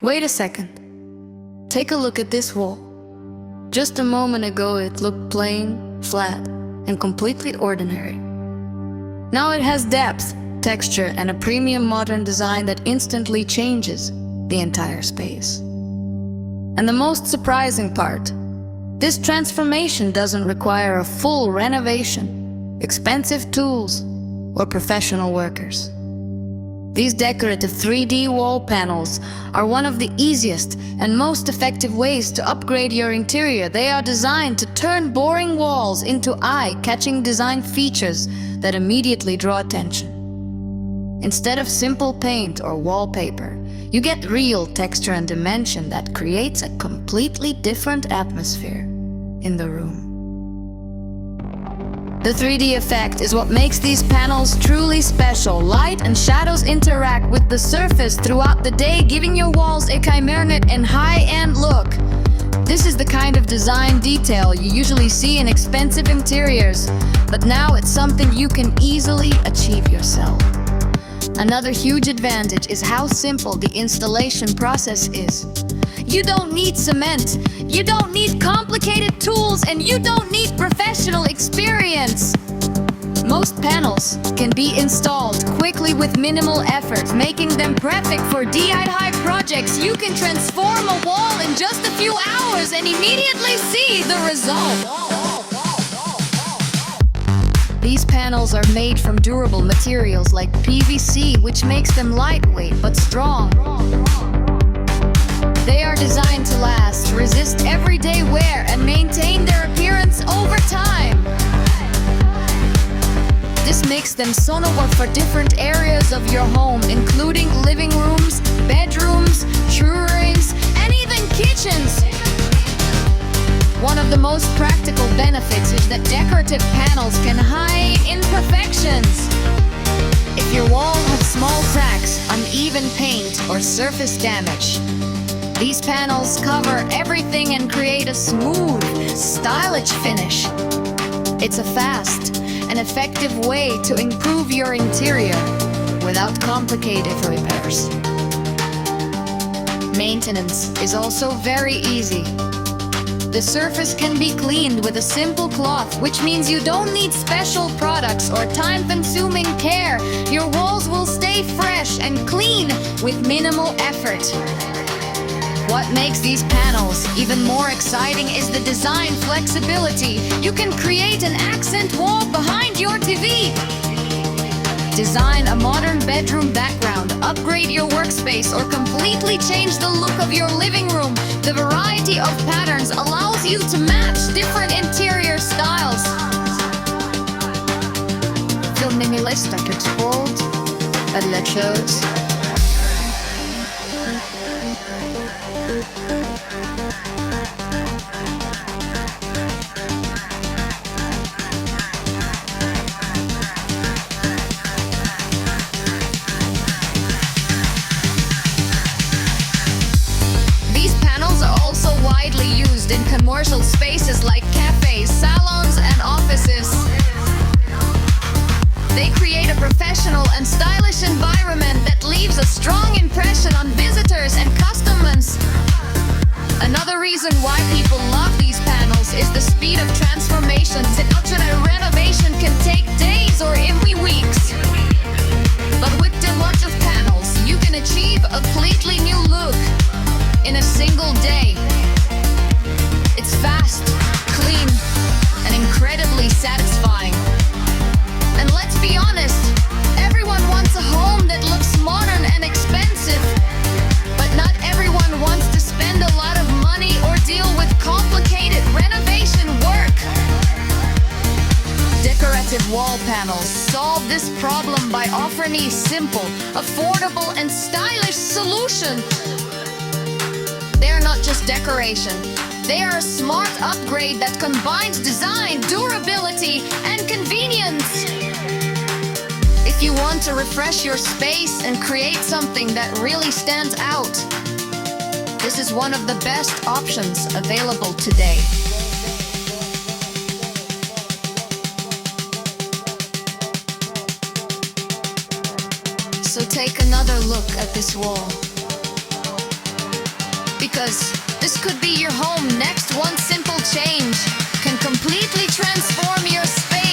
Wait a second. Take a look at this wall. Just a moment ago it looked plain, flat, and completely ordinary. Now it has depth, texture, and a premium modern design that instantly changes the entire space. And the most surprising part, this transformation doesn't require a full renovation, expensive tools, or professional workers. These decorative 3D wall panels are one of the easiest and most effective ways to upgrade your interior. They are designed to turn boring walls into eye-catching design features that immediately draw attention. Instead of simple paint or wallpaper, you get real texture and dimension that creates a completely different atmosphere in the room. The 3D effect is what makes these panels truly special. Light and shadows interact with the surface throughout the day, giving your walls a chimeric and high-end look. This is the kind of design detail you usually see in expensive interiors, but now it's something you can easily achieve yourself. Another huge advantage is how simple the installation process is. You don't need cement, you don't need complicated tools, and you don't need professional experience. Most panels can be installed quickly with minimal effort, making them perfect for DIY projects. You can transform a wall in just a few hours and immediately see the result. These panels are made from durable materials like PVC, which makes them lightweight but strong. They are designed to last, resist everyday wear, and maintain their appearance over time. This makes them suitable for different areas of your home, including living rooms, bedrooms, rooms, and even kitchens. One of the most practical benefits is that decorative panels can hide imperfections. If your wall has small cracks, uneven paint, or surface damage, these panels cover everything and create a smooth, stylish finish. It's a fast and effective way to improve your interior without complicated repairs. Maintenance is also very easy. The surface can be cleaned with a simple cloth, which means you don't need special products or time-consuming care. Your walls will stay fresh and clean with minimal effort. What makes these panels even more exciting is the design flexibility. You can create an accent wall behind your TV, design a modern bedroom background, upgrade your workspace, or completely change the look of your living room. The variety of patterns allows you to match different interior styles. Feel minimalist like explored at la chose. In commercial spaces like cafes, salons, and offices. They create a professional and stylish environment that leaves a strong impression on visitors and customers. Another reason why people love these panels is the speed of transformation. Such a renovation can take days or even weeks. But with deluxe panels, you can achieve a completely new look in a single day. It's fast, clean, and incredibly satisfying. And let's be honest, everyone wants a home that looks modern and expensive. But not everyone wants to spend a lot of money or deal with complicated renovation work. Decorative wall panels solve this problem by offering a simple, affordable, and stylish solution. They're not just decoration. They are a smart upgrade that combines design, durability, and convenience. If you want to refresh your space and create something that really stands out, this is one of the best options available today. So take another look at this wall. Because this could be your home next. One simple change can completely transform your space.